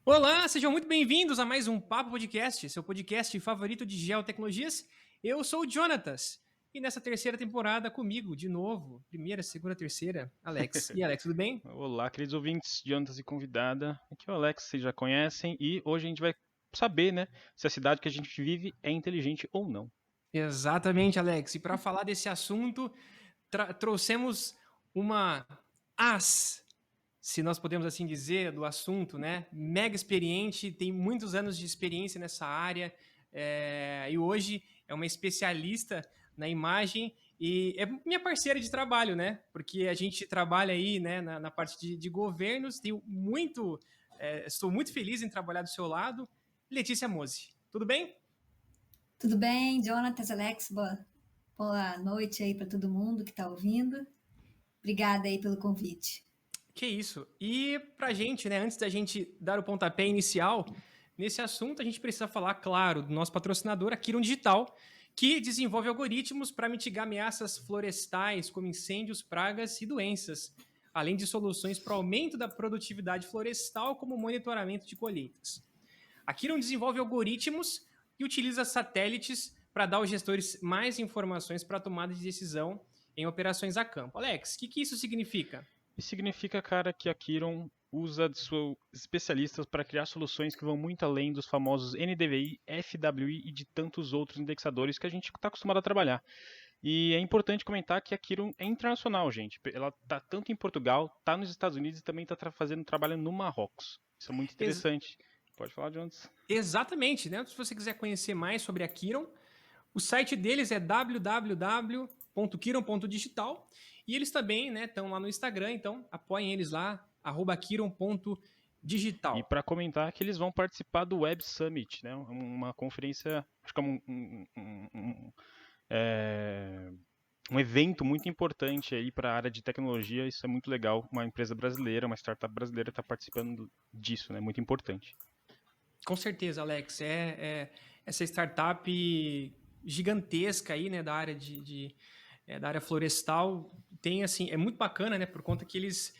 Olá, sejam muito bem-vindos a mais um Papo Podcast, seu podcast favorito de geotecnologias. Eu sou o Jonatas e nessa terceira temporada comigo, de novo, primeira, segunda, terceira, Alex. E Alex, tudo bem? Olá, queridos ouvintes, Jonatas e convidada. Aqui é o Alex, vocês já conhecem, e hoje a gente vai saber, né, se a cidade que a gente vive é inteligente ou não. Exatamente, Alex. E para falar desse assunto, trouxemos uma as, se nós podemos assim dizer, do assunto, né? Mega experiente, tem muitos anos de experiência nessa área, e hoje é uma especialista na imagem e é minha parceira de trabalho, né? Porque a gente trabalha aí, né, na parte de governos, estou muito feliz em trabalhar do seu lado. Letícia Mose, tudo bem? Tudo bem, Jonatas, Alex? Boa noite aí para todo mundo que está ouvindo. Obrigada aí pelo convite. Que isso. E pra gente, né, antes da gente dar o pontapé inicial nesse assunto, a gente precisa falar, claro, do nosso patrocinador, a Kiron Digital, que desenvolve algoritmos para mitigar ameaças florestais, como incêndios, pragas e doenças, além de soluções para o aumento da produtividade florestal, como monitoramento de colheitas. A Kiron desenvolve algoritmos e utiliza satélites para dar aos gestores mais informações para a tomada de decisão em operações a campo. Alex, o que isso significa? Isso significa, cara, que a Kiron usa de seus especialistas para criar soluções que vão muito além dos famosos NDVI, FWI e de tantos outros indexadores que a gente está acostumado a trabalhar. E é importante comentar que a Kiron é internacional, gente. Ela está tanto em Portugal, está nos Estados Unidos e também está fazendo trabalho no Marrocos. Isso é muito Ex interessante. Pode falar, Jones? Exatamente, né? Se você quiser conhecer mais sobre a Kiron, o site deles é www.kiron.digital e eles também, né, estão lá no Instagram, então apoiem eles lá, E @kiron.digital. para comentar que eles vão participar do Web Summit, né? Uma conferência, acho que é é, um evento muito importante aí para a área de tecnologia. Isso é muito legal. Uma empresa brasileira, uma startup brasileira está participando disso, né? Muito importante. Com certeza, Alex, essa startup gigantesca aí, né, da área da área florestal, tem assim, é muito bacana, né, por conta que eles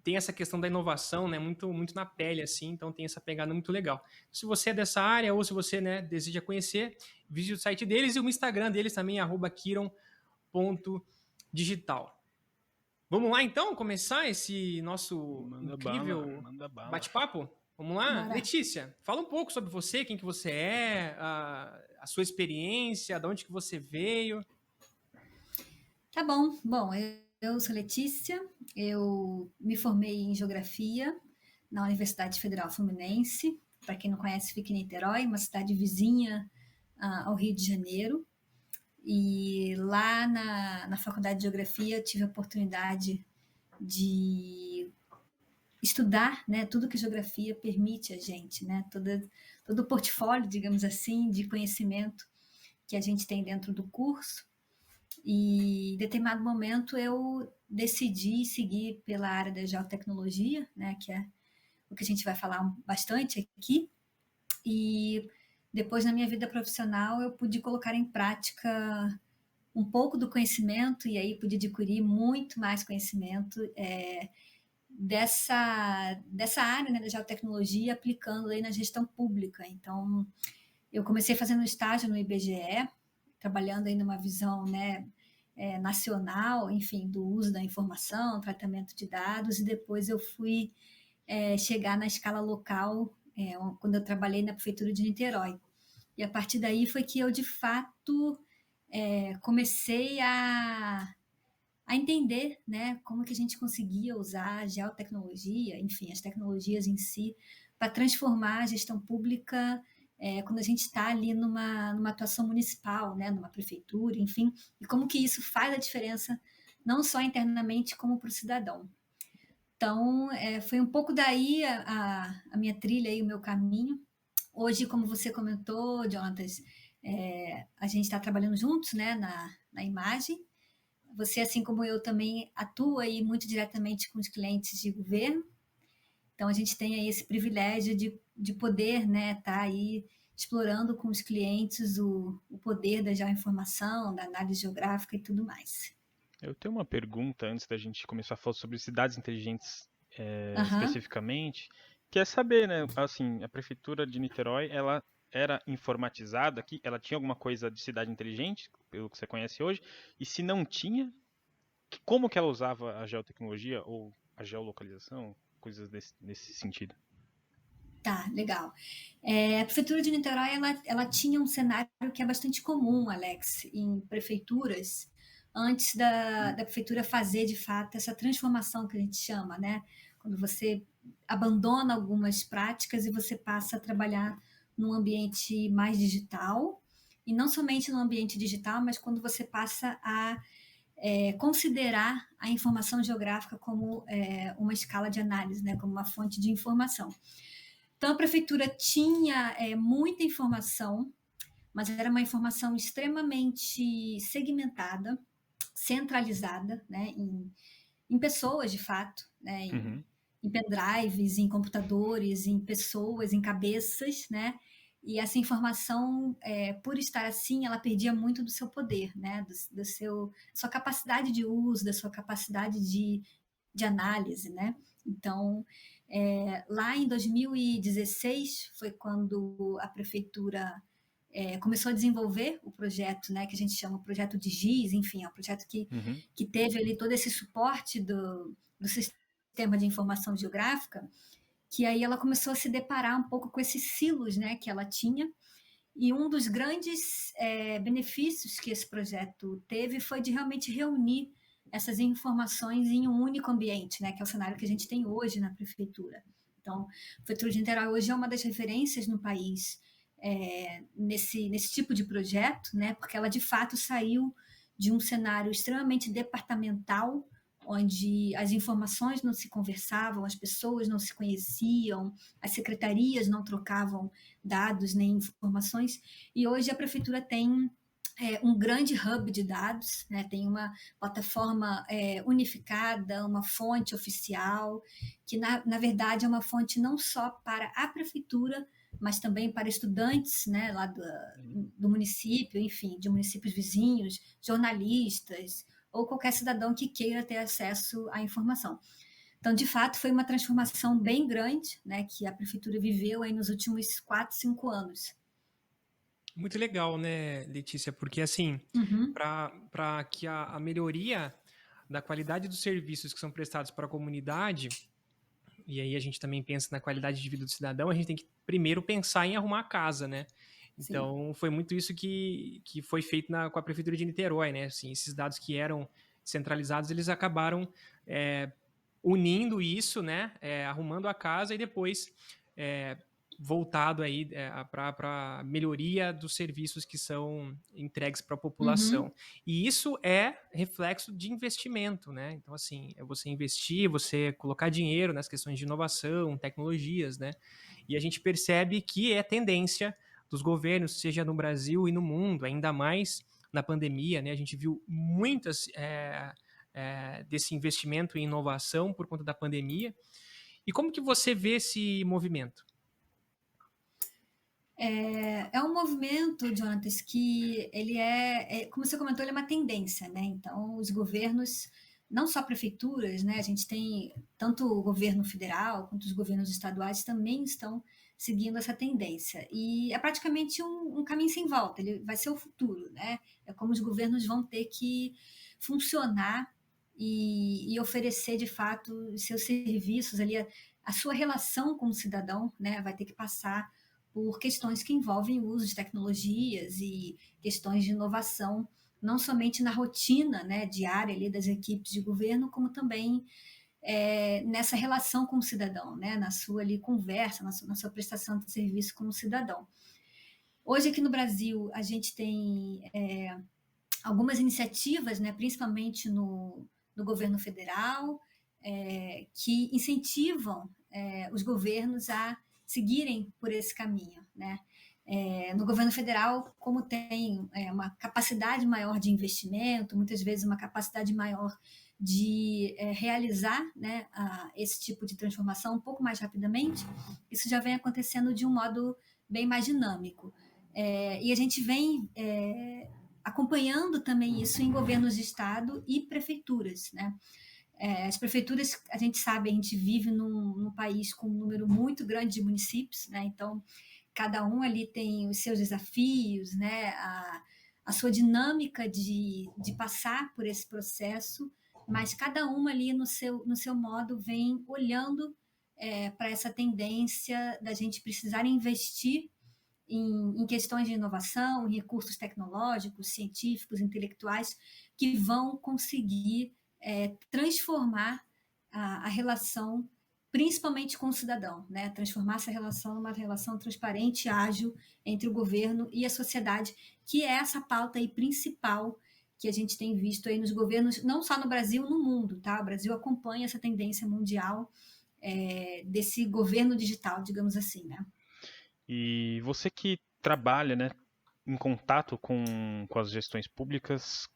têm essa questão da inovação, né, muito na pele, assim, então tem essa pegada muito legal. Se você é dessa área ou se você, né, deseja conhecer, visite o site deles e o Instagram deles também, @kiron.digital. Vamos lá então começar esse nosso Manda bala, incrível manda bala. bate-papo? Vamos lá? Bora. Letícia, fala um pouco sobre você, quem que você é, a sua experiência, de onde que você veio. Tá bom. Bom, eu sou Letícia, eu me formei em Geografia na Universidade Federal Fluminense. Para quem não conhece, fica em Niterói, uma cidade vizinha ao Rio de Janeiro. E lá na Faculdade de Geografia tive a oportunidade de estudar, né, tudo que a geografia permite a gente, né, todo o portfólio, digamos assim, de conhecimento que a gente tem dentro do curso. E em determinado momento eu decidi seguir pela área da geotecnologia, né, que é o que a gente vai falar bastante aqui. E depois na minha vida profissional eu pude colocar em prática um pouco do conhecimento e aí pude adquirir muito mais conhecimento dessa área, né, da geotecnologia, aplicando aí na gestão pública. Então, eu comecei fazendo estágio no IBGE, trabalhando aí numa visão, né, nacional, enfim, do uso da informação, tratamento de dados, e depois eu fui chegar na escala local, quando eu trabalhei na prefeitura de Niterói. E a partir daí foi que eu, de fato, comecei a entender, né, como que a gente conseguia usar a geotecnologia, enfim, as tecnologias em si, para transformar a gestão pública quando a gente está ali numa atuação municipal, né, numa prefeitura, enfim, e como que isso faz a diferença não só internamente como para o cidadão. Então, foi um pouco daí a minha trilha e o meu caminho. Hoje, como você comentou, Jonatas, a gente está trabalhando juntos, né, na imagem. Você, assim como eu, também atua aí muito diretamente com os clientes de governo. Então, a gente tem aí esse privilégio de poder, né, estar aí explorando com os clientes o poder da geoinformação, da análise geográfica e tudo mais. Eu tenho uma pergunta antes da gente começar a falar sobre cidades inteligentes Aham. especificamente. quer saber, né? Assim, a prefeitura de Niterói, ela era informatizada aqui? Ela tinha alguma coisa de cidade inteligente, pelo que você conhece hoje? E se não tinha, como que ela usava a geotecnologia ou a geolocalização, coisas nesse sentido? Tá, legal. A prefeitura de Niterói, ela tinha um cenário que é bastante comum, Alex, em prefeituras, antes da prefeitura fazer, de fato, essa transformação que a gente chama, né? Quando você abandona algumas práticas e você passa a trabalhar num ambiente mais digital, e não somente no ambiente digital, mas quando você passa a considerar a informação geográfica como uma escala de análise, né? Como uma fonte de informação. Então, a prefeitura tinha muita informação, mas era uma informação extremamente segmentada, centralizada, né, em pessoas, de fato, né, Uhum. em pendrives, em computadores, em pessoas, em cabeças, né? E essa informação, por estar assim, ela perdia muito do seu poder, né? Do seu, sua capacidade de uso, da sua capacidade de análise, né? Então, lá em 2016 foi quando a prefeitura começou a desenvolver o projeto, né, que a gente chama o projeto de GIS, enfim, é um projeto Uhum. que teve ali todo esse suporte do sistema de informação geográfica, que aí ela começou a se deparar um pouco com esses silos, né, que ela tinha, e um dos grandes benefícios que esse projeto teve foi de realmente reunir essas informações em um único ambiente, né, que é o cenário que a gente tem hoje na prefeitura. Então, a Prefeitura de Niterói hoje é uma das referências no país nesse tipo de projeto, né, porque ela de fato saiu de um cenário extremamente departamental, onde as informações não se conversavam, as pessoas não se conheciam, as secretarias não trocavam dados nem informações, e hoje a prefeitura tem um grande hub de dados, né? Tem uma plataforma unificada, uma fonte oficial, que na verdade é uma fonte não só para a prefeitura, mas também para estudantes, né, lá do município, enfim, de municípios vizinhos, jornalistas, ou qualquer cidadão que queira ter acesso à informação. Então, de fato, foi uma transformação bem grande, né, que a prefeitura viveu aí nos últimos 4, 5 anos. Muito legal, né, Letícia? Porque, assim, Uhum. para que a melhoria da qualidade dos serviços que são prestados para a comunidade, e aí a gente também pensa na qualidade de vida do cidadão, a gente tem que primeiro pensar em arrumar a casa, né? Sim. Então, foi muito isso que foi feito com a Prefeitura de Niterói, né? Assim, esses dados que eram centralizados, eles acabaram unindo isso, né? Arrumando a casa e depois voltado aí para melhoria dos serviços que são entregues para a população. Uhum. E isso é reflexo de investimento, né? Então, assim, é você investir, você colocar dinheiro nas questões de inovação, tecnologias, né? E a gente percebe que é tendência dos governos, seja no Brasil e no mundo, ainda mais na pandemia, né? A gente viu muitas desse investimento em inovação por conta da pandemia. E como que você vê esse movimento? É um movimento, Jonatas, que ele como você comentou, ele é uma tendência, né? Então, os governos, não só prefeituras, né? A gente tem tanto o governo federal quanto os governos estaduais também estão seguindo essa tendência. E é praticamente um caminho sem volta, ele vai ser o futuro, né? É como os governos vão ter que funcionar e oferecer, de fato, os seus serviços ali, a sua relação com o cidadão, né? Vai ter que passar por questões que envolvem o uso de tecnologias e questões de inovação, não somente na rotina, né, diária ali das equipes de governo, como também nessa relação com o cidadão, né, na sua ali, conversa, na sua prestação de serviço com o cidadão. Hoje aqui no Brasil a gente tem algumas iniciativas, né, principalmente no governo federal, que incentivam os governos a seguirem por esse caminho, né? No governo federal, como tem uma capacidade maior de investimento, muitas vezes uma capacidade maior de realizar, né, esse tipo de transformação um pouco mais rapidamente, isso já vem acontecendo de um modo bem mais dinâmico. E a gente vem acompanhando também isso em governos de estado e prefeituras, né? As prefeituras, a gente sabe, a gente vive num país com um número muito grande de municípios, né? Então, cada um ali tem os seus desafios, né? A sua dinâmica de passar por esse processo, mas cada uma ali no seu modo vem olhando para essa tendência da gente precisar investir em questões de inovação, em recursos tecnológicos, científicos, intelectuais, que vão conseguir transformar a relação, principalmente com o cidadão, né? Transformar essa relação numa relação transparente e ágil entre o governo e a sociedade, que é essa pauta aí principal que a gente tem visto aí nos governos, não só no Brasil, no mundo, tá? O Brasil acompanha essa tendência mundial desse governo digital, digamos assim, né? E você que trabalha, né, em contato com as gestões públicas,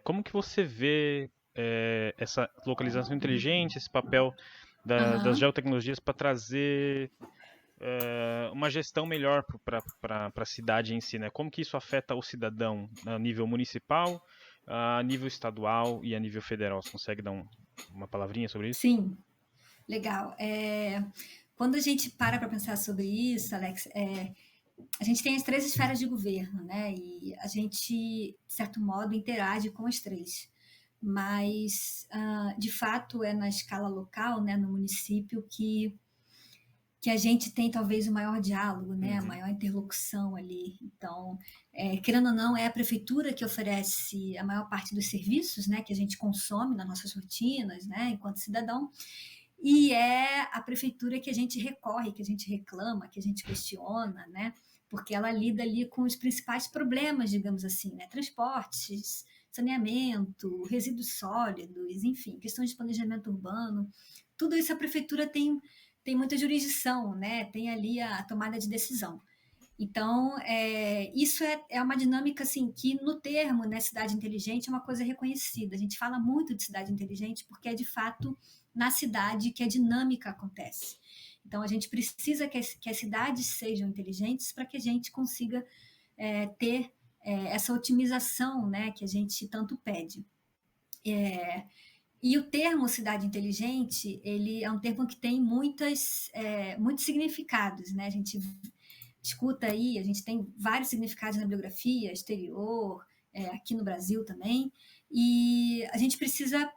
como que você vê essa localização inteligente, esse papel das Aham. geotecnologias para trazer uma gestão melhor para a cidade em si, né? Como que isso afeta o cidadão a nível municipal, a nível estadual e a nível federal? Você consegue dar uma palavrinha sobre isso? Sim, legal. Quando a gente para pensar sobre isso, Alex, a gente tem as 3 esferas de governo, né? E a gente, de certo modo, interage com as 3. Mas, de fato, é na escala local, né, no município, que a gente tem talvez o maior diálogo, né, a maior interlocução ali. Então, querendo ou não, é a prefeitura que oferece a maior parte dos serviços, né, que a gente consome nas nossas rotinas, né, enquanto cidadão. E é a prefeitura que a gente recorre, que a gente reclama, que a gente questiona, né? Porque ela lida ali com os principais problemas, digamos assim, né? Transportes, saneamento, resíduos sólidos, enfim, questões de planejamento urbano. Tudo isso a prefeitura tem muita jurisdição, né? Tem ali a tomada de decisão. Então, isso é uma dinâmica assim que no termo, né, cidade inteligente é uma coisa reconhecida. A gente fala muito de cidade inteligente porque é de fato na cidade que a dinâmica acontece. Então, a gente precisa que as cidades sejam inteligentes para que a gente consiga ter essa otimização, né, que a gente tanto pede. E o termo cidade inteligente, ele é um termo que tem muitos significados, né? A gente escuta aí, a gente tem vários significados na bibliografia, exterior, aqui no Brasil também, e a gente precisa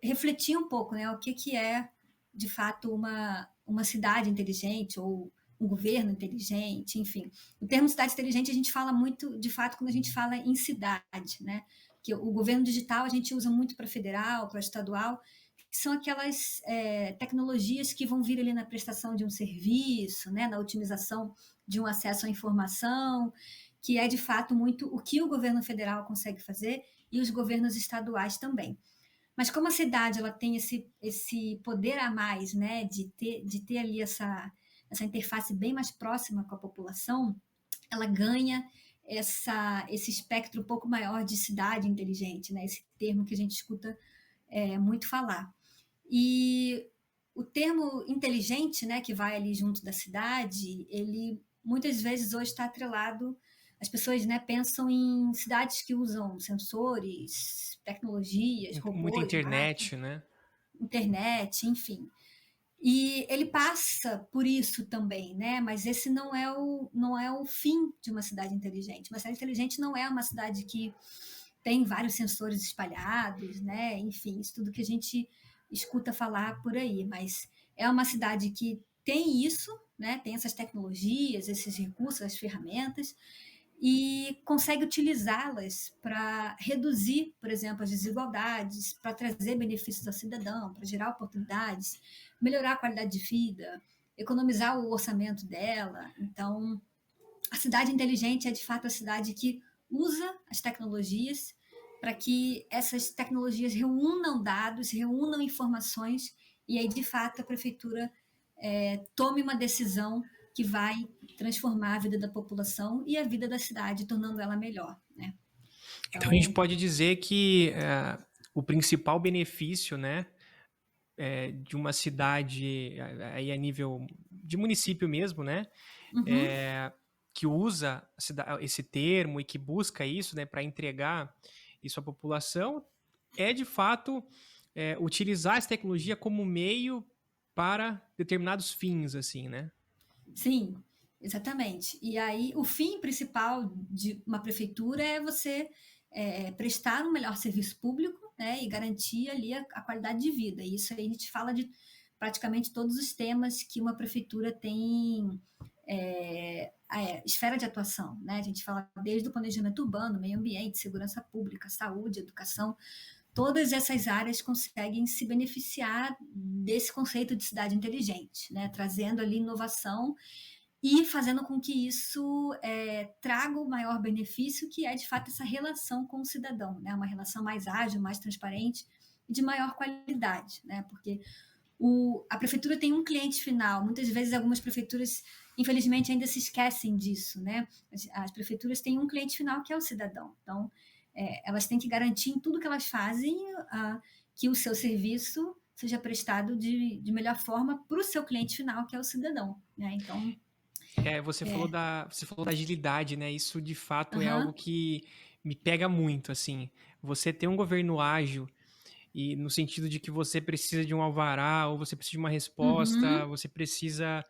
refletir um pouco, né? O que é, de fato, uma cidade inteligente ou um governo inteligente, enfim. O termo cidade inteligente a gente fala muito, de fato, quando a gente fala em cidade, né? Que o governo digital a gente usa muito para federal, para estadual, que são aquelas tecnologias que vão vir ali na prestação de um serviço, né? Na otimização de um acesso à informação, que é de fato muito o que o governo federal consegue fazer e os governos estaduais também. Mas como a cidade ela tem esse poder a mais, né, de ter ali essa interface bem mais próxima com a população, ela ganha esse espectro um pouco maior de cidade inteligente, né, esse termo que a gente escuta muito falar. E o termo inteligente, né, que vai ali junto da cidade, ele muitas vezes hoje está atrelado. As pessoas, né, pensam em cidades que usam sensores, tecnologias, Muita robôs, internet, máquinas, né? internet, enfim. E ele passa por isso também, né? Mas esse não é o fim de uma cidade inteligente. Uma cidade inteligente não é uma cidade que tem vários sensores espalhados, né? Enfim, isso tudo que a gente escuta falar por aí. Mas é uma cidade que tem isso, né? Tem essas tecnologias, esses recursos, as ferramentas, e consegue utilizá-las para reduzir, por exemplo, as desigualdades, para trazer benefícios ao cidadão, para gerar oportunidades, melhorar a qualidade de vida, economizar o orçamento dela. Então, a cidade inteligente é de fato a cidade que usa as tecnologias para que essas tecnologias reúnam dados, reúnam informações e aí de fato a prefeitura tome uma decisão que vai transformar a vida da população e a vida da cidade, tornando ela melhor, né? Então a gente Então, pode dizer que o principal benefício, né, de uma cidade aí a nível de município mesmo, né, uhum, que usa esse termo e que busca isso, né, para entregar isso à população, é de fato utilizar essa tecnologia como meio para determinados fins, assim, né? Sim, exatamente. E aí, o fim principal de uma prefeitura é você prestar um melhor serviço público, né, e garantir ali a qualidade de vida. E isso aí a gente fala de praticamente todos os temas que uma prefeitura tem a esfera de atuação, né? A gente fala desde o planejamento urbano, meio ambiente, segurança pública, saúde, educação. Todas essas áreas conseguem se beneficiar desse conceito de cidade inteligente, né? Trazendo ali inovação e fazendo com que isso traga o maior benefício, que é, de fato, essa relação com o cidadão, né? Uma relação mais ágil, mais transparente e de maior qualidade, né? Porque a prefeitura tem um cliente final. Muitas vezes, algumas prefeituras, infelizmente, ainda se esquecem disso, né? As prefeituras têm um cliente final, que é o cidadão. Então, elas têm que garantir em tudo que elas fazem que o seu serviço seja prestado de melhor forma para o seu cliente final, que é o cidadão, né? Então, Você falou da agilidade, né? Isso de fato é algo aham, que me pega muito, assim. Você ter um governo ágil e no sentido de que você precisa de um alvará ou você precisa de uma resposta, uhum, você precisa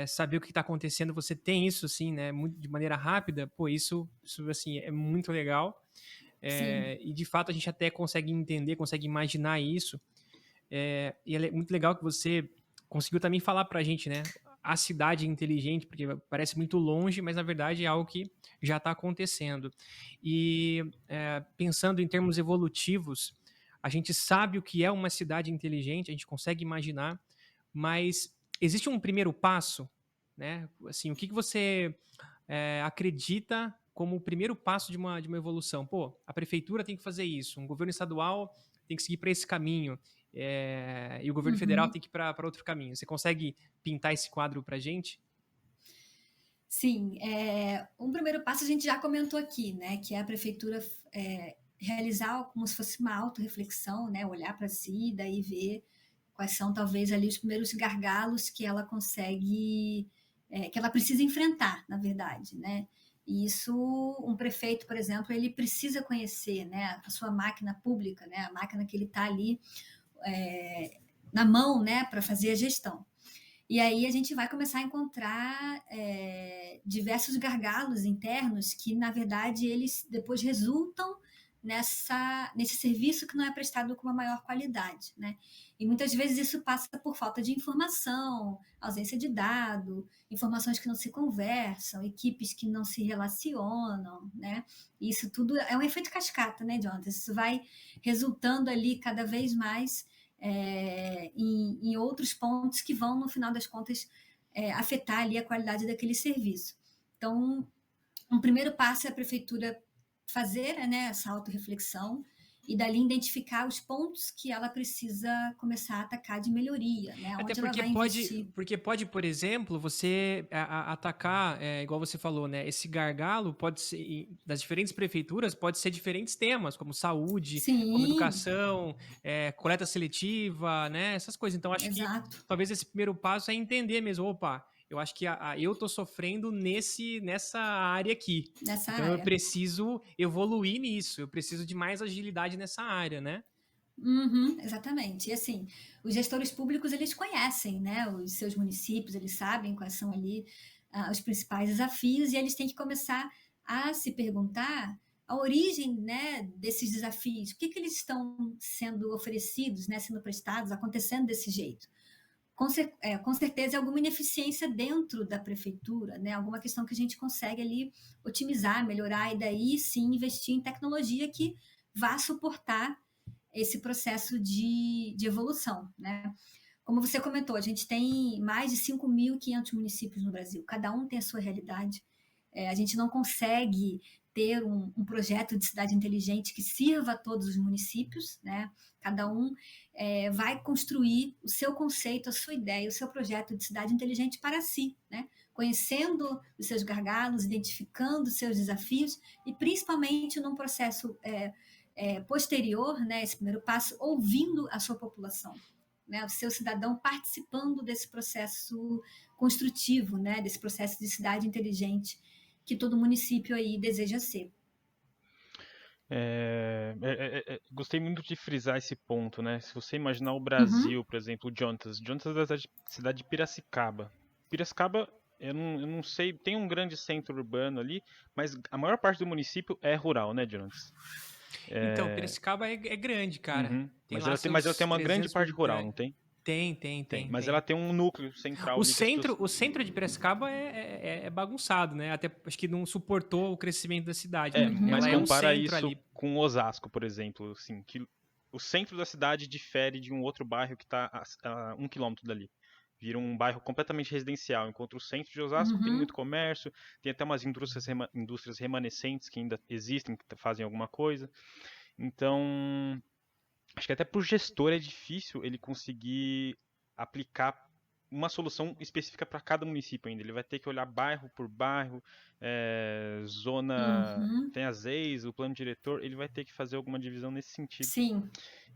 saber o que está acontecendo, você tem isso, assim, né? De maneira rápida, pô, isso assim, é muito legal. sim, E de fato a gente até consegue entender, consegue imaginar isso. E é muito legal que você conseguiu também falar para a gente, né? A cidade inteligente, porque parece muito longe, mas na verdade é algo que já está acontecendo. E pensando em termos evolutivos, a gente sabe o que é uma cidade inteligente, a gente consegue imaginar, mas existe um primeiro passo, né? Assim, o que você acredita como o primeiro passo de uma evolução? Pô, a prefeitura tem que fazer isso, um governo estadual tem que seguir para esse caminho, e o governo federal uhum. tem que ir para outro caminho. Você consegue pintar esse quadro para a gente? Sim, um primeiro passo a gente já comentou aqui, né, que é a prefeitura realizar como se fosse uma autorreflexão, né, olhar para si e daí ver quais são talvez ali os primeiros gargalos que ela consegue, que ela precisa enfrentar, na verdade, né? E isso, um prefeito, por exemplo, ele precisa conhecer, né, a sua máquina pública, né, a máquina que ele está ali na mão, né, para fazer a gestão. E aí a gente vai começar a encontrar diversos gargalos internos que, na verdade, eles depois resultam nesse serviço que não é prestado com uma maior qualidade, né? E muitas vezes isso passa por falta de informação, ausência de dado, informações que não se conversam, equipes que não se relacionam, né? E isso tudo é um efeito cascata, né, Jonathan? Isso vai resultando ali cada vez mais em outros pontos que vão, no final das contas, afetar ali a qualidade daquele serviço. Então, um primeiro passo é a prefeitura fazer, né, essa autorreflexão e dali identificar os pontos que ela precisa começar a atacar de melhoria, né, Até onde ela porque vai pode, investir. porque pode, por exemplo, você atacar, igual você falou, né? Esse gargalo pode ser, das diferentes prefeituras, pode ser diferentes temas, como saúde, como Sim, educação, coleta seletiva, né? Essas coisas. Então, acho que exato, talvez esse primeiro passo é entender mesmo, opa, eu acho que eu tô sofrendo nessa área aqui. nessa Então eu área. preciso evoluir nisso, eu preciso de mais agilidade nessa área, né? Uhum, exatamente. E assim, os gestores públicos, eles conhecem, né, os seus municípios, eles sabem quais são ali os principais desafios e eles têm que começar a se perguntar a origem, né, desses desafios. O que que eles estão sendo oferecidos, né, sendo prestados, acontecendo desse jeito? Com certeza, alguma ineficiência dentro da prefeitura, né, alguma questão que a gente consegue ali otimizar, melhorar e daí sim investir em tecnologia que vá suportar esse processo de evolução, né? Como você comentou, a gente tem mais de 5.500 municípios no Brasil, cada um tem a sua realidade. A gente não consegue ter um projeto de cidade inteligente que sirva a todos os municípios, né? Cada um vai construir o seu conceito, a sua ideia, o seu projeto de cidade inteligente para si, né? Conhecendo os seus gargalos, identificando os seus desafios e principalmente num processo posterior, né, esse primeiro passo, ouvindo a sua população, né, o seu cidadão participando desse processo construtivo, né, desse processo de cidade inteligente que todo município aí deseja ser. Gostei muito de frisar esse ponto, né? Se você imaginar o Uhum, Brasil, por exemplo, o Jonatas é da cidade de Piracicaba. Piracicaba, eu não sei, tem um grande centro urbano ali, mas a maior parte do município é rural, né, Jonatas? Então, É, Piracicaba é grande, cara. uhum. Tem lá Mas ela tem seus uma grande 300 parte mil rural, habitantes. não tem? Tem, tem, Tem. tem, Mas ela tem. tem um núcleo central O ali que as centro, pessoas. o centro de Piracicaba é bagunçado, né? Até acho que não suportou o crescimento da cidade, mas Mas ela é um uhum, compara centro isso ali. com Osasco, por exemplo, assim, que o centro da cidade difere de um outro bairro que está a 1 quilômetro dali. Vira um bairro completamente residencial, enquanto o centro de Osasco tem muito uhum. comércio, tem até umas indústrias remanescentes que ainda existem, que fazem alguma coisa. Então, acho que até para o gestor é difícil ele conseguir aplicar uma solução específica para cada município ainda. Ele vai ter que olhar bairro por bairro, zona. Uhum, Tem as EIs, o plano diretor, ele vai ter que fazer alguma divisão nesse sentido. sim.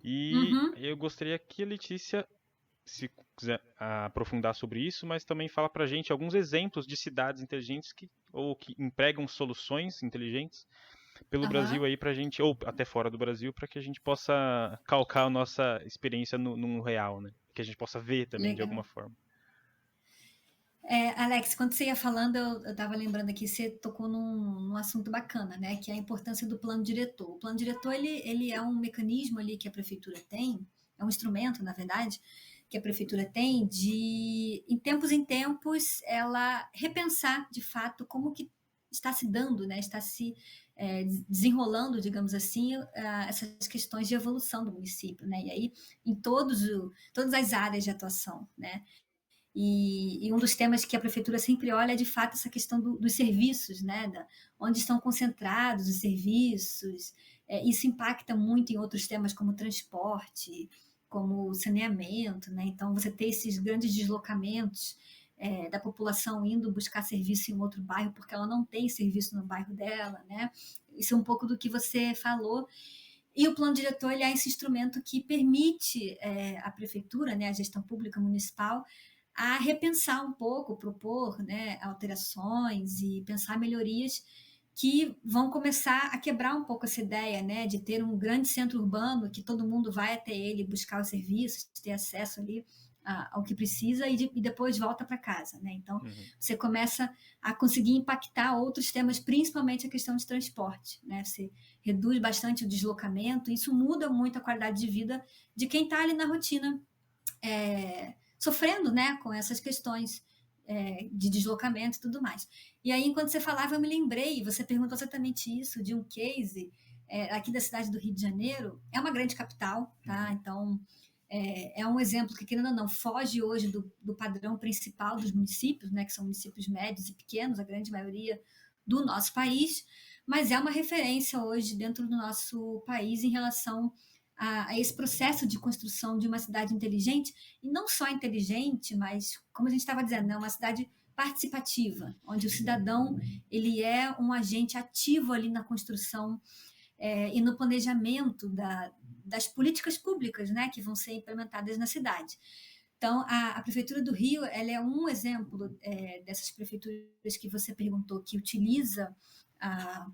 E Uhum. eu gostaria que a Letícia, se quiser aprofundar sobre isso, mas também fala para a gente alguns exemplos de cidades inteligentes ou que empregam soluções inteligentes pelo Brasil Aham. aí pra gente, ou até fora do Brasil, para que a gente possa calcar a nossa experiência no real, né? Que a gente possa ver também de alguma Legal. forma. Alex, quando você ia falando, eu estava lembrando aqui, você tocou num assunto bacana, né? Que é a importância do plano diretor. O plano diretor, ele é um mecanismo ali que a prefeitura tem, é um instrumento, na verdade, que a prefeitura tem de, em tempos, ela repensar, de fato, como que está se dando, né? Está se desenrolando, digamos assim, essas questões de evolução do município, né? E aí, em todas as áreas de atuação, né? E um dos temas que a prefeitura sempre olha é, de fato, essa questão dos serviços, né? Onde estão concentrados os serviços. Isso impacta muito em outros temas como transporte, como saneamento, né? Então, você ter esses grandes deslocamentos da população indo buscar serviço em um outro bairro porque ela não tem serviço no bairro dela, né? Isso é um pouco do que você falou. E o plano diretor ele é esse instrumento que permite à prefeitura, né, a gestão pública municipal, a repensar um pouco, propor, né, alterações e pensar melhorias que vão começar a quebrar um pouco essa ideia, né, de ter um grande centro urbano que todo mundo vai até ele buscar os serviços, ter acesso ali ao que precisa e depois volta para casa, né? Então Uhum. você começa a conseguir impactar outros temas, principalmente a questão de transporte, né? Você reduz bastante o deslocamento, e isso muda muito a qualidade de vida de quem está ali na rotina sofrendo, né, com essas questões de deslocamento e tudo mais. E aí, enquanto você falava, eu me lembrei, você perguntou exatamente isso, de um case aqui da cidade do Rio de Janeiro. É uma grande capital, tá? Uhum. Então, é um exemplo que, querendo ou não, foge hoje do padrão principal dos municípios, né, que são municípios médios e pequenos, a grande maioria do nosso país, mas é uma referência hoje dentro do nosso país em relação a esse processo de construção de uma cidade inteligente, e não só inteligente, mas, como a gente estava dizendo, né, uma cidade participativa, onde o cidadão ele é um agente ativo ali na construção e no planejamento das políticas públicas, né, que vão ser implementadas na cidade. Então, a Prefeitura do Rio ela é um exemplo dessas prefeituras que você perguntou, que utiliza a,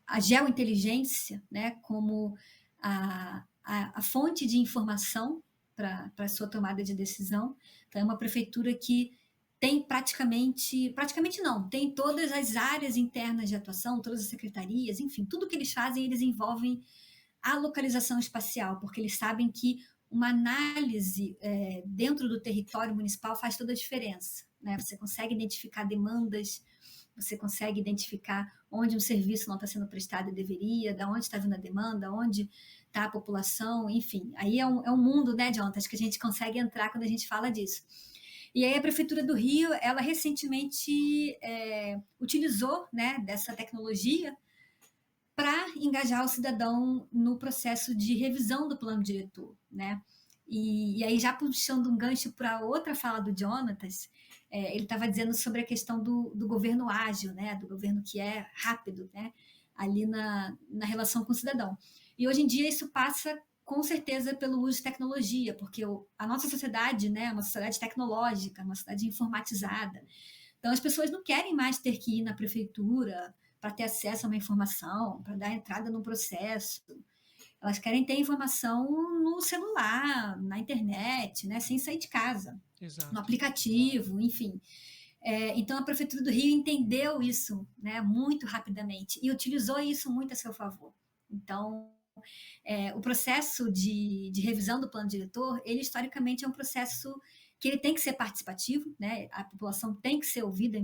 a geointeligência, né, como a fonte de informação para a sua tomada de decisão. Então, é uma prefeitura que tem praticamente não, tem todas as áreas internas de atuação, todas as secretarias, enfim, tudo que eles fazem, eles envolvem a localização espacial, porque eles sabem que uma análise dentro do território municipal faz toda a diferença. Né? Você consegue identificar demandas, você consegue identificar onde um serviço não está sendo prestado e deveria, de onde está vindo a demanda, onde está a população, enfim. Aí é um mundo, né, Jonathan, que a gente consegue entrar quando a gente fala disso. E aí a Prefeitura do Rio, ela recentemente utilizou, né, dessa tecnologia para engajar o cidadão no processo de revisão do plano diretor, né? E aí, já puxando um gancho para outra fala do Jonatas, ele estava dizendo sobre a questão do governo ágil, né? Do governo que é rápido, né? Ali na relação com o cidadão. E hoje em dia isso passa com certeza pelo uso de tecnologia, porque a nossa sociedade, né, é uma sociedade tecnológica, uma sociedade informatizada. Então as pessoas não querem mais ter que ir na prefeitura para ter acesso a uma informação, para dar entrada no processo. Elas querem ter informação no celular, na internet, né, sem sair de casa, Exato. no aplicativo, enfim. Então, a Prefeitura do Rio entendeu isso, né, muito rapidamente e utilizou isso muito a seu favor. Então, o processo de revisão do plano diretor, ele historicamente é um processo que ele tem que ser participativo, né? A população tem que ser ouvida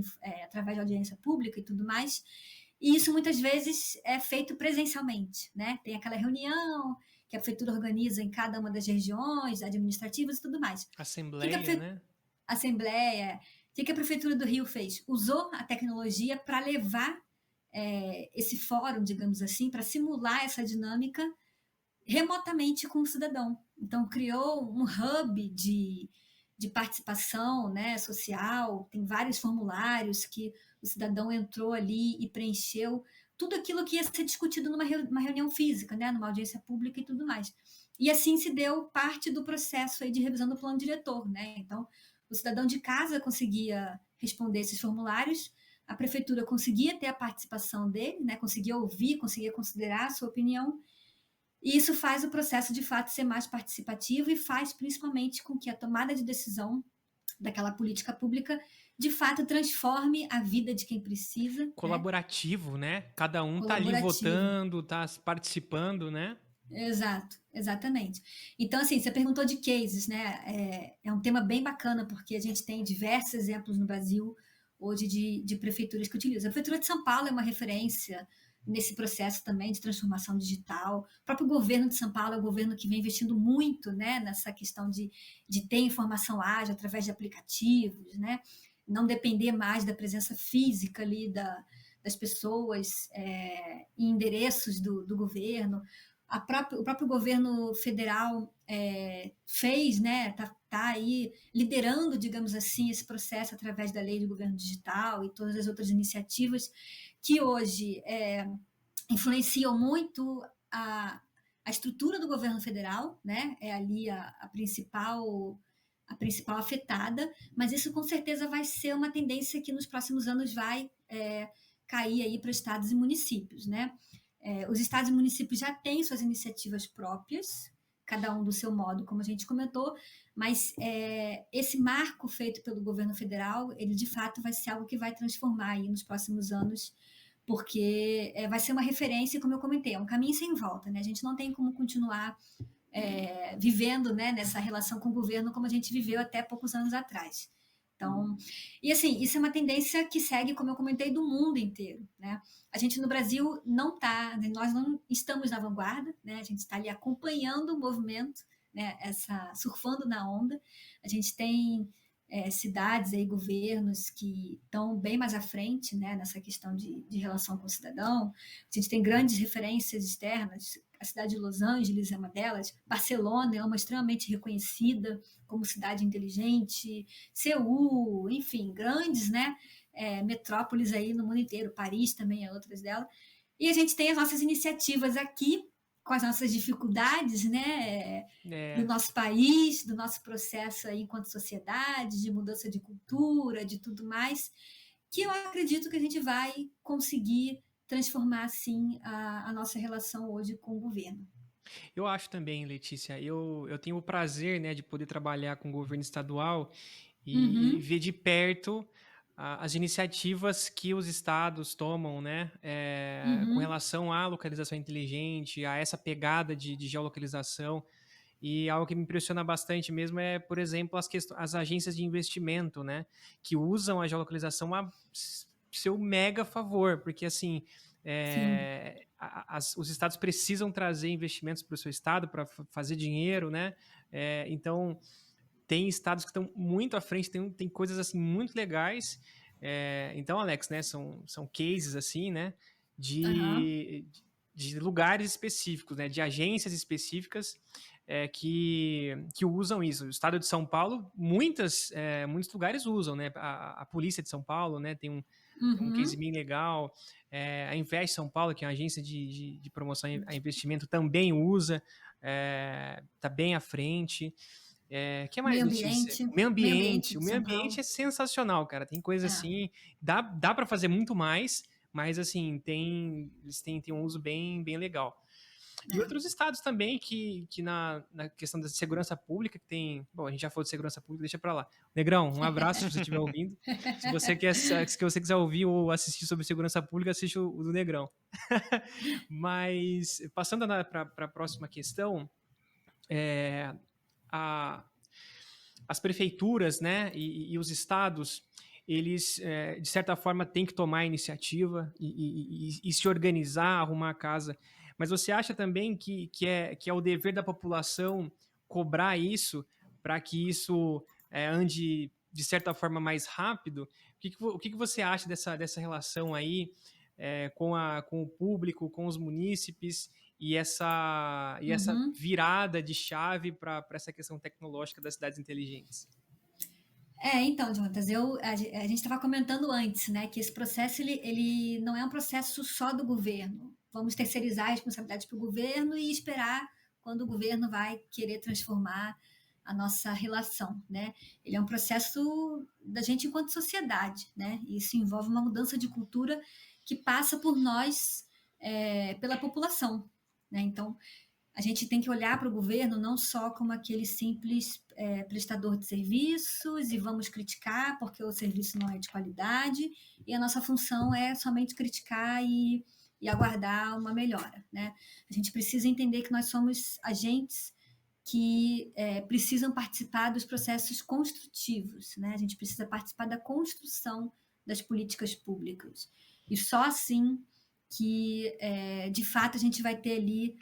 através de audiência pública e tudo mais, e isso muitas vezes é feito presencialmente, né? Tem aquela reunião que a prefeitura organiza em cada uma das regiões administrativas e tudo mais. Assembleia, né? Assembleia. O que a Prefeitura do Rio fez? Usou a tecnologia para levar esse fórum, digamos assim, para simular essa dinâmica remotamente com o cidadão. Então, criou um hub de participação, né, social, tem vários formulários que o cidadão entrou ali e preencheu tudo aquilo que ia ser discutido numa reunião física, né, numa audiência pública e tudo mais. E assim se deu parte do processo aí de revisão do plano diretor, né? Então, o cidadão de casa conseguia responder esses formulários, a prefeitura conseguia ter a participação dele, né, conseguia ouvir, conseguia considerar a sua opinião, e isso faz o processo, de fato, ser mais participativo e faz, principalmente, com que a tomada de decisão daquela política pública, de fato, transforme a vida de quem precisa. Colaborativo, né? Cada um tá ali Colaborativo. votando, tá participando, né? Exato, exatamente. Então, assim, você perguntou de cases, né? É um tema bem bacana, porque a gente tem diversos exemplos no Brasil hoje de prefeituras que utilizam. A Prefeitura de São Paulo é uma referência nesse processo também de transformação digital. O próprio governo de São Paulo é um governo que vem investindo muito, né, nessa questão de ter informação ágil através de aplicativos, né? Não depender mais da presença física ali das pessoas em endereços do governo. O próprio governo federal fez, né, tá aí liderando, digamos assim, esse processo através da lei de governo digital e todas as outras iniciativas que hoje influenciam muito a estrutura do governo federal, né? É ali a principal afetada, mas isso com certeza vai ser uma tendência que nos próximos anos vai cair aí para estados e municípios, né? Os estados e municípios já têm suas iniciativas próprias, cada um do seu modo, como a gente comentou, mas esse marco feito pelo governo federal, ele de fato vai ser algo que vai transformar aí nos próximos anos, porque vai ser uma referência, como eu comentei, é um caminho sem volta, né? A gente não tem como continuar vivendo, né, nessa relação com o governo como a gente viveu até poucos anos atrás. Então, e assim, isso é uma tendência que segue, como eu comentei, do mundo inteiro, né? A gente no Brasil nós não estamos na vanguarda, né? A gente está ali acompanhando o movimento, né? Surfando na onda. A gente tem cidades aí, governos que estão bem mais à frente, né, nessa questão de relação com o cidadão. A gente tem grandes referências externas. A cidade de Los Angeles é uma delas. Barcelona é uma extremamente reconhecida como cidade inteligente. Seul, enfim, grandes, né, metrópoles aí no mundo inteiro. Paris também é outras delas. E a gente tem as nossas iniciativas aqui, com as nossas dificuldades, né, do nosso país, do nosso processo aí enquanto sociedade, de mudança de cultura, de tudo mais, que eu acredito que a gente vai conseguir transformar, sim, a nossa relação hoje com o governo. Eu acho também, Letícia, eu tenho o prazer, né, de poder trabalhar com o governo estadual e ver de perto as iniciativas que os estados tomam, né, com relação à localização inteligente, a essa pegada de geolocalização. E algo que me impressiona bastante mesmo é, por exemplo, as agências de investimento, né, que usam a geolocalização a seu mega favor, porque assim, os estados precisam trazer investimentos para o seu estado para fazer dinheiro, né? Então tem estados que estão muito à frente, tem coisas assim muito legais. Então, Alex, né, são cases assim, né, de lugares específicos, né, de agências específicas que usam isso. O estado de São Paulo, muitos lugares usam, né? A polícia de São Paulo, né, tem um case bem legal. A Invest São Paulo, que é uma agência de promoção a investimento, também usa, está bem à frente. Que mais, Letícia? O meio ambiente. O meio ambiente é sensacional, cara. Tem coisa assim, dá para fazer muito mais, mas assim, eles têm um uso bem legal. E É. outros estados também que na questão da segurança pública, que tem. Bom, a gente já falou de segurança pública, deixa pra lá. Negrão, um abraço se você estiver ouvindo. Se você quiser ouvir ou assistir sobre segurança pública, assiste o do Negrão. Mas, passando para a próxima questão, a, as prefeituras, né, e os estados, eles, de certa forma, têm que tomar a iniciativa e se organizar, arrumar a casa. Mas você acha também que é o dever da população cobrar isso para que isso ande, de certa forma, mais rápido? O que você acha dessa relação aí com o público, com os munícipes e essa Uhum. virada de chave para essa questão tecnológica das cidades inteligentes? Então, Jonatas, a gente estava comentando antes, né, que esse processo ele não é um processo só do governo. Vamos terceirizar a responsabilidade para o governo e esperar quando o governo vai querer transformar a nossa relação, né? Ele é um processo da gente enquanto sociedade, né? E isso envolve uma mudança de cultura que passa por nós, pela população, né? Então, a gente tem que olhar para o governo não só como aquele simples prestador de serviços e vamos criticar porque o serviço não é de qualidade e a nossa função é somente criticar e aguardar uma melhora, né? A gente precisa entender que nós somos agentes que precisam participar dos processos construtivos, né? A gente precisa participar da construção das políticas públicas e só assim que de fato a gente vai ter ali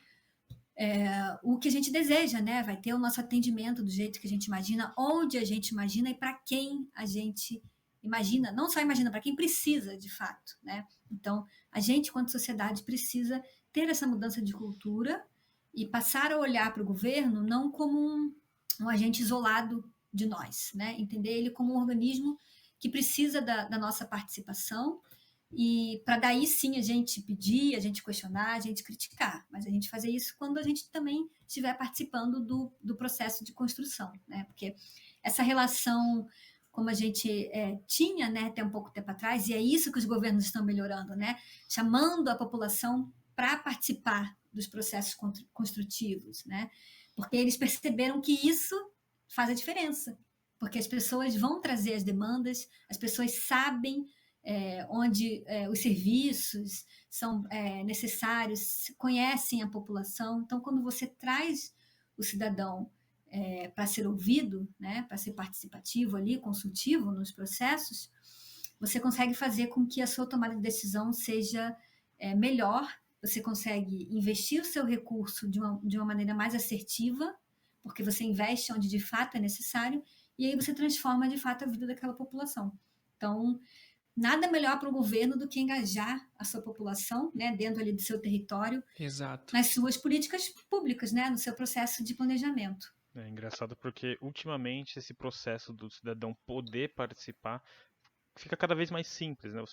o que a gente deseja, né? Vai ter o nosso atendimento do jeito que a gente imagina, onde a gente imagina e para quem a gente imagina, não só imagina, para quem precisa de fato, né? Então, a gente, enquanto sociedade, precisa ter essa mudança de cultura e passar a olhar para o governo não como um agente isolado de nós, né? Entender ele como um organismo que precisa da nossa participação e para daí sim a gente pedir, a gente questionar, a gente criticar, mas a gente fazer isso quando a gente também estiver participando do processo de construção, né? Porque essa relação, como a gente tinha, né, até um pouco tempo atrás, e é isso que os governos estão melhorando, né? Chamando a população para participar dos processos construtivos, né? Porque eles perceberam que isso faz a diferença, porque as pessoas vão trazer as demandas, as pessoas sabem onde os serviços são necessários, conhecem a população. Então, quando você traz o cidadão para ser ouvido, né, para ser participativo ali, consultivo nos processos, você consegue fazer com que a sua tomada de decisão seja melhor, você consegue investir o seu recurso de uma maneira mais assertiva, porque você investe onde de fato é necessário, e aí você transforma de fato a vida daquela população. Então, nada melhor para o governo do que engajar a sua população, né, dentro ali do seu território, Exato. nas suas políticas públicas, né, no seu processo de planejamento. É engraçado porque, ultimamente, esse processo do cidadão poder participar fica cada vez mais simples, né?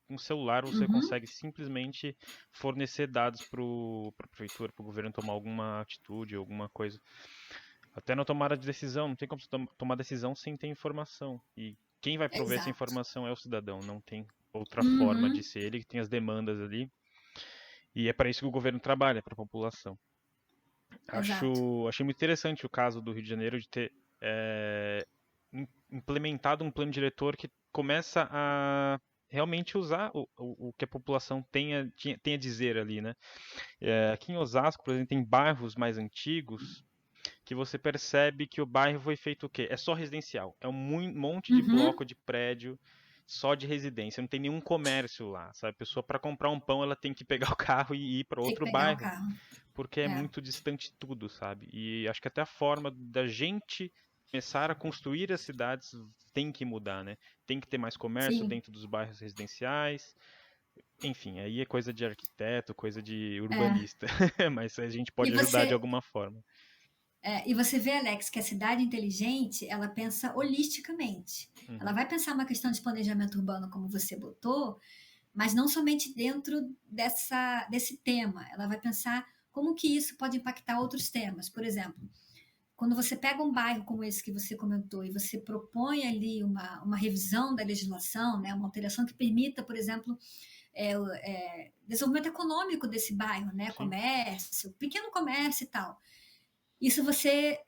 Com o celular, você consegue simplesmente fornecer dados para a prefeitura, para o governo tomar alguma atitude, alguma coisa. Até na tomada de decisão, não tem como você tomar decisão sem ter informação. E quem vai prover essa Exato. informação é o cidadão, não tem outra forma de ser. Ele que tem as demandas ali. E é para isso que o governo trabalha, para a população. Exato. Achei muito interessante o caso do Rio de Janeiro de ter implementado um plano diretor que começa a realmente usar o que a população tem a dizer ali, né? Aqui em Osasco, por exemplo, tem bairros mais antigos que você percebe que o bairro foi feito o quê? É só residencial. É um monte de bloco de prédio só de residência. Não tem nenhum comércio lá, sabe? A pessoa, para comprar um pão, ela tem que pegar o carro e ir para Tem que outro pegar o bairro, carro. porque é muito distante tudo, sabe? E acho que até a forma da gente começar a construir as cidades tem que mudar, né? Tem que ter mais comércio Sim. dentro dos bairros residenciais. Enfim, aí é coisa de arquiteto, coisa de urbanista. Mas a gente E pode ajudar de você, alguma forma. e você vê, Alex, que a cidade inteligente, ela pensa holisticamente. Ela Uhum. vai pensar uma questão de planejamento urbano, como você botou, mas não somente dentro desse tema. Ela vai pensar como que isso pode impactar outros temas. Por exemplo, quando você pega um bairro como esse que você comentou e você propõe ali uma revisão da legislação, né, uma alteração que permita, por exemplo, desenvolvimento econômico desse bairro, né? Sim. Comércio, pequeno comércio e tal. Isso você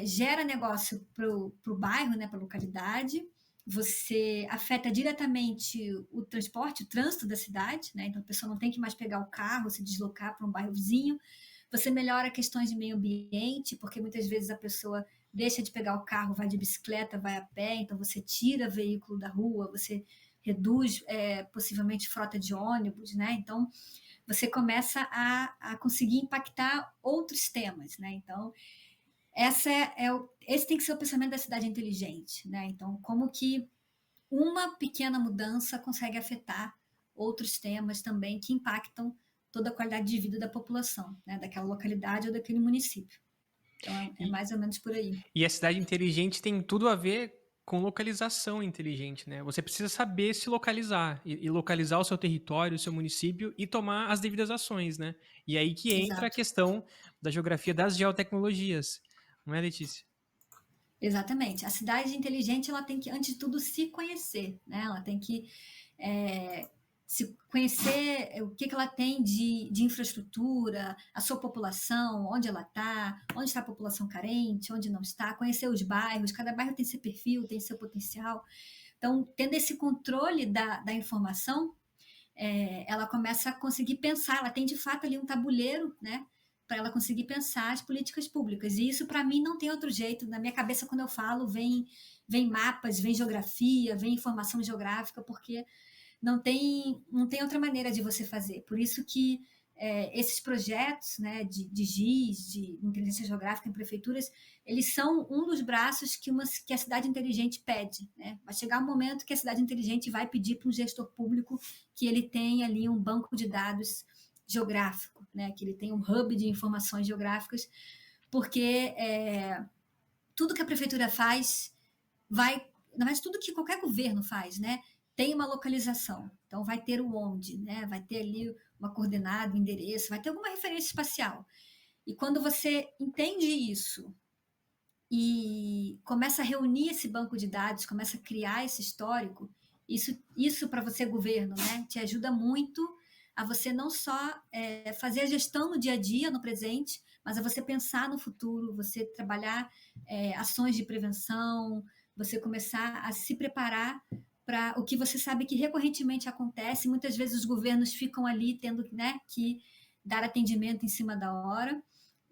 gera negócio para o bairro, né? Para a localidade. Você afeta diretamente o transporte, o trânsito da cidade, né? Então a pessoa não tem que mais pegar o carro, se deslocar para um bairro vizinho. Você melhora questões de meio ambiente, porque muitas vezes a pessoa deixa de pegar o carro, vai de bicicleta, vai a pé, então você tira veículo da rua, você reduz possivelmente frota de ônibus, né? Então você começa a conseguir impactar outros temas, né? Então esse tem que ser o pensamento da cidade inteligente, né? Então como que uma pequena mudança consegue afetar outros temas também que impactam toda a qualidade de vida da população, né? Daquela localidade ou daquele município. Então é mais ou menos por aí. E a cidade inteligente tem tudo a ver com localização inteligente, né? Você precisa saber se localizar e localizar o seu território, o seu município e tomar as devidas ações, né? E aí que entra a Exato. questão da geografia das geotecnologias, não é, Letícia? Exatamente. A cidade inteligente ela tem que, antes de tudo, se conhecer, né? Ela tem que se conhecer o que ela tem de infraestrutura, a sua população, onde ela está, onde está a população carente, onde não está, conhecer os bairros, cada bairro tem seu perfil, tem seu potencial. Então, tendo esse controle da informação, ela começa a conseguir pensar, ela tem de fato ali um tabuleiro, né? Para ela conseguir pensar as políticas públicas. E isso, para mim, não tem outro jeito. Na minha cabeça, quando eu falo, vem mapas, vem geografia, vem informação geográfica, porque não tem outra maneira de você fazer. Por isso que esses projetos, né, de GIS, de inteligência geográfica em prefeituras, eles são um dos braços que a cidade inteligente pede, né? Vai chegar um momento que a cidade inteligente vai pedir para um gestor público que ele tenha ali um banco de dados geográfico, né? Que ele tenha um hub de informações geográficas, porque tudo que a prefeitura faz vai, na verdade, tudo que qualquer governo faz, né? Tem uma localização. Então, vai ter o onde, né? Vai ter ali uma coordenada, um endereço, vai ter alguma referência espacial. E quando você entende isso e começa a reunir esse banco de dados, começa a criar esse histórico, isso para você, governo, né? Te ajuda muito a você não só fazer a gestão no dia a dia, no presente, mas a você pensar no futuro, você trabalhar ações de prevenção, você começar a se preparar para o que você sabe que recorrentemente acontece. Muitas vezes os governos ficam ali tendo, né, que dar atendimento em cima da hora.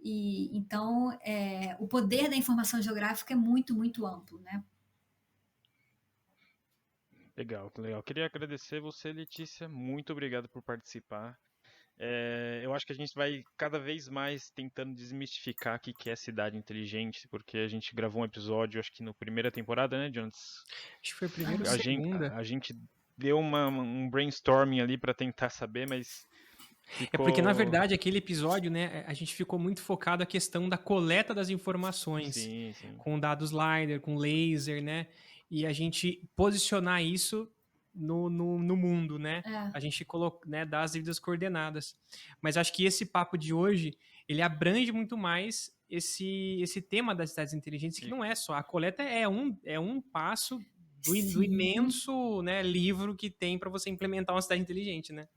E então o poder da informação geográfica é muito, muito amplo, né? Legal, legal. Queria agradecer você, Letícia. Muito obrigado por participar. Eu acho que a gente vai cada vez mais tentando desmistificar o que é cidade inteligente, porque a gente gravou um episódio, acho que na primeira temporada, né, Jonas? Acho que foi a primeira ou A gente, segunda. a gente deu um brainstorming ali para tentar saber, mas É porque, na ficou. verdade, aquele episódio, né, a gente ficou muito focado na questão da coleta das informações, Sim, sim. com dados LiDAR, com laser, né? E a gente posicionar isso no mundo, né? A gente né, dar as devidas coordenadas. Mas acho que esse papo de hoje, ele abrange muito mais esse tema das cidades inteligentes, que não é só. A coleta é um passo do imenso, né, livro que tem para você implementar uma cidade inteligente, né?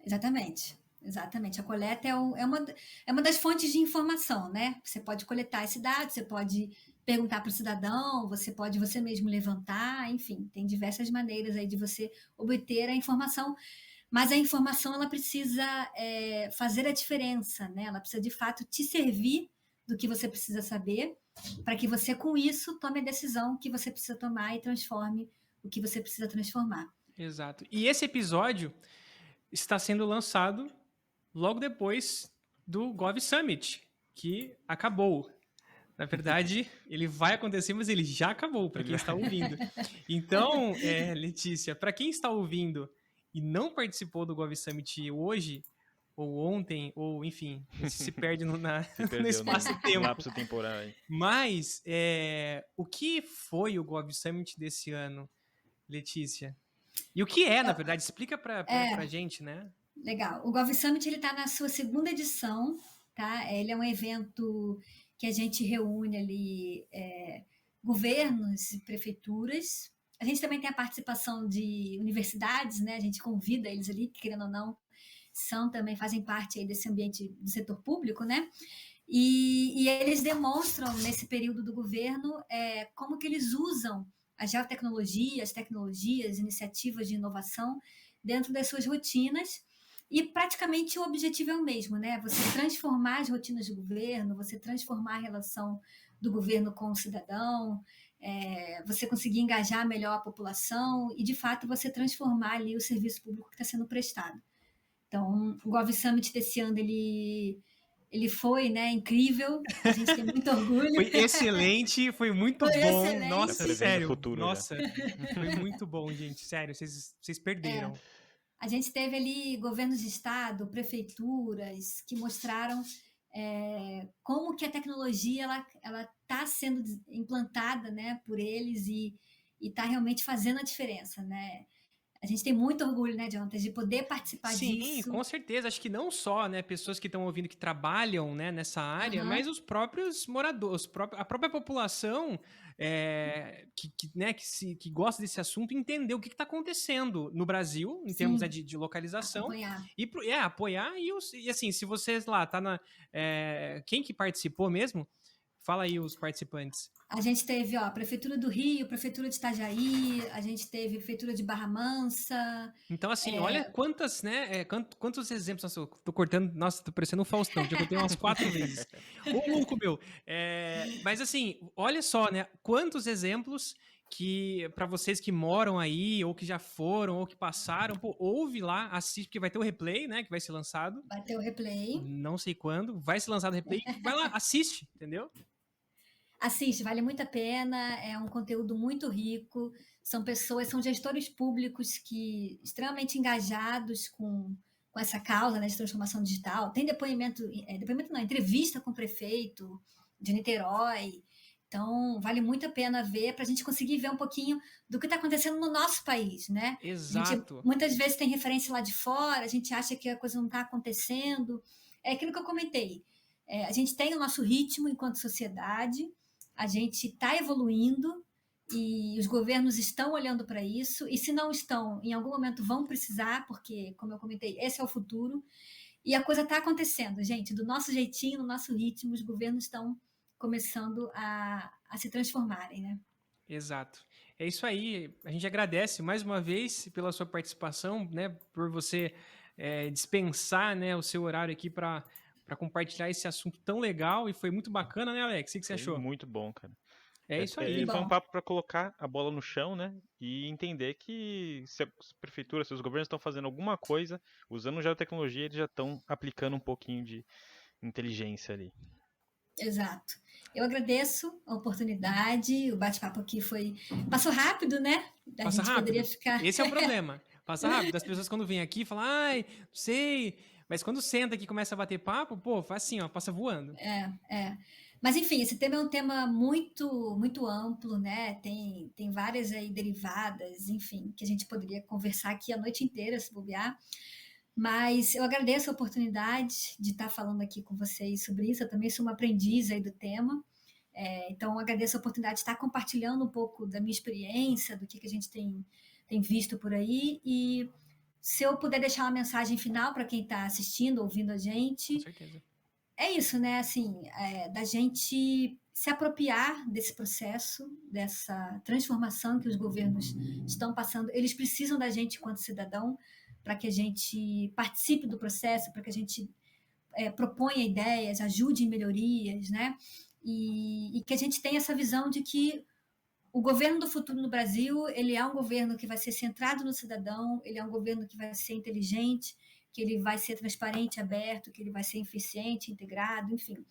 Exatamente. Exatamente. A coleta é uma das fontes de informação, né? Você pode coletar esse dado, você pode perguntar para o cidadão, você pode você mesmo levantar, enfim, tem diversas maneiras aí de você obter a informação, mas a informação ela precisa fazer a diferença, né? Ela precisa de fato te servir do que você precisa saber, para que você com isso tome a decisão que você precisa tomar e transforme o que você precisa transformar. Exato. E esse episódio está sendo lançado logo depois do Gov Summit, que acabou. Na verdade, ele vai acontecer, mas ele já acabou, para quem está ouvindo. Então, Letícia, para quem está ouvindo e não participou do Gov Summit hoje, ou ontem, ou enfim, se perde no espaço-tempo. Lapso temporal aí. Mas, o que foi o Gov Summit desse ano, Letícia? E o que é, na verdade? Explica pra gente, né? Legal. O Gov Summit está na sua segunda edição, tá? Ele é um evento que a gente reúne ali governos e prefeituras A gente também tem a participação de universidades, né? A gente convida eles ali, querendo ou não, também fazem parte aí desse ambiente do setor público, né? E eles demonstram, nesse período do governo, como que eles usam a geotecnologia, as tecnologias, iniciativas de inovação dentro das suas rotinas, e praticamente o objetivo é o mesmo, né? Você transformar as rotinas do governo, você transformar a relação do governo com o cidadão, você conseguir engajar melhor a população e, de fato, você transformar ali o serviço público que está sendo prestado. Então, o Gov Summit desse ano, ele foi, né, incrível, a gente tem muito orgulho. Foi excelente, foi muito Foi bom. excelente. Nossa, Prevendo o sério. futuro já. Nossa, foi muito bom, gente. Sério, vocês perderam. A gente teve ali governos de estado, prefeituras, que mostraram como que a tecnologia ela está sendo implantada, né, por eles e está realmente fazendo a diferença, né? A gente tem muito orgulho, né, Jonathan, de poder participar Sim, disso. com certeza. Acho que não só, né, pessoas que estão ouvindo que trabalham, né, nessa área, mas os próprios moradores, a própria população né, que gosta desse assunto, entender o que está acontecendo no Brasil, em termos de localização, Acompanhar. e apoiar. E assim, se vocês lá, quem que participou mesmo? Fala aí os participantes. A gente teve a Prefeitura do Rio, Prefeitura de Itajaí, a gente teve Prefeitura de Barra Mansa. Então, assim, olha quantas, né? Quantos exemplos. Nossa, eu tô cortando. Nossa, tô parecendo um Faustão, já contei umas 4 vezes. Ô, louco, meu. Mas, assim, olha só, né? Quantos exemplos que, para vocês que moram aí, ou que já foram, ou que passaram, pô, ouve lá, assiste, porque vai ter o replay, né? Que vai ser lançado. Vai ter o replay. Não sei quando, vai ser lançado o replay. Vai lá, assiste, entendeu? Assiste, vale muito a pena, é um conteúdo muito rico, são gestores públicos que extremamente engajados com essa causa, né, de transformação digital. Tem depoimento não, entrevista com o prefeito de Niterói. Então, vale muito a pena ver para a gente conseguir ver um pouquinho do que está acontecendo no nosso país, né? Exato. A gente muitas vezes tem referência lá de fora, a gente acha que a coisa não está acontecendo. É aquilo que eu comentei. A gente tem o nosso ritmo enquanto sociedade, a gente está evoluindo e os governos estão olhando para isso, e se não estão, em algum momento vão precisar, porque, como eu comentei, esse é o futuro, e a coisa está acontecendo, gente, do nosso jeitinho, no nosso ritmo, os governos estão começando a se transformarem, né? Exato. É isso aí. A gente agradece mais uma vez pela sua participação, né? Por você dispensar, né, o seu horário aqui para compartilhar esse assunto tão legal. E foi muito bacana, né, Alex? O que você achou? Muito bom, cara. É isso aí. Foi um papo para colocar a bola no chão, né? E entender que se a prefeitura, se os governos estão fazendo alguma coisa, usando geotecnologia, eles já estão aplicando um pouquinho de inteligência ali. Exato. Eu agradeço a oportunidade, o bate-papo aqui passou rápido, né? Passa rápido. Poderia ficar... Esse é o problema. Passa rápido. As pessoas quando vêm aqui falam, ai, não sei. Mas quando senta aqui e começa a bater papo, pô, faz assim, ó, passa voando. Mas, enfim, esse tema é um tema muito, muito amplo, né? Tem várias aí derivadas, enfim, que a gente poderia conversar aqui a noite inteira, se bobear. Mas eu agradeço a oportunidade de estar falando aqui com vocês sobre isso. Eu também sou uma aprendiz aí do tema. Então, eu agradeço a oportunidade de estar compartilhando um pouco da minha experiência, do que a gente tem visto por aí. E se eu puder deixar uma mensagem final para quem está assistindo, ouvindo a gente... Com certeza. É isso, né? Assim, da gente se apropriar desse processo, dessa transformação que os governos estão passando. Eles precisam da gente enquanto cidadão para que a gente participe do processo, para que a gente proponha ideias, ajude em melhorias, né? E que a gente tenha essa visão de que o governo do futuro no Brasil, ele é um governo que vai ser centrado no cidadão, ele é um governo que vai ser inteligente, que ele vai ser transparente, aberto, que ele vai ser eficiente, integrado, enfim.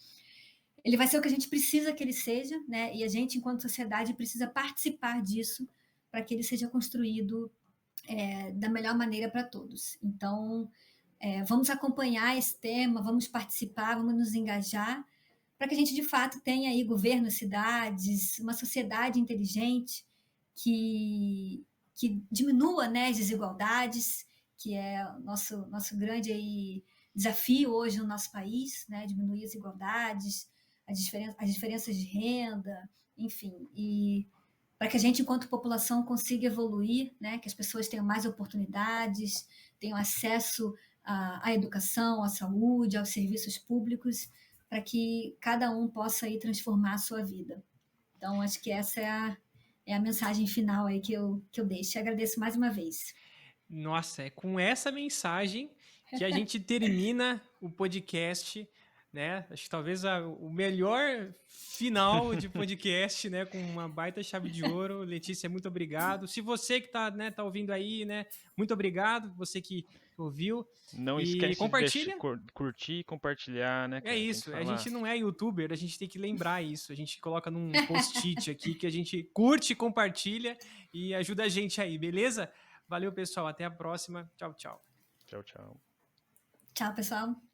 Ele vai ser o que a gente precisa que ele seja, né? E a gente, enquanto sociedade, precisa participar disso para que ele seja construído da melhor maneira para todos. Então, vamos acompanhar esse tema, vamos participar, vamos nos engajar, para que a gente, de fato, tenha aí governos, cidades, uma sociedade inteligente que diminua, né, as desigualdades, que é o nosso grande aí desafio hoje no nosso país, né, diminuir as desigualdades, as diferenças de renda, enfim, e para que a gente, enquanto população, consiga evoluir, né? Que as pessoas tenham mais oportunidades, tenham acesso à educação, à saúde, aos serviços públicos, para que cada um possa aí transformar a sua vida. Então, acho que essa é a mensagem final aí que eu deixo. E agradeço mais uma vez. Nossa, é com essa mensagem que a gente termina o podcast, né? Acho que talvez o melhor final de podcast, né? Com uma baita chave de ouro. Letícia, muito obrigado. Se você que tá, né, tá ouvindo aí, né? Muito obrigado. Você que ouviu. Não E esquece de compartilha. curtir e compartilhar, né, É cara? Tem que isso, a falar. gente não é youtuber, a gente tem que lembrar isso. A gente coloca num post-it aqui que a gente curte, compartilha e ajuda a gente aí, beleza? Valeu, pessoal. Até a próxima. Tchau, tchau. Tchau, tchau. Tchau, pessoal.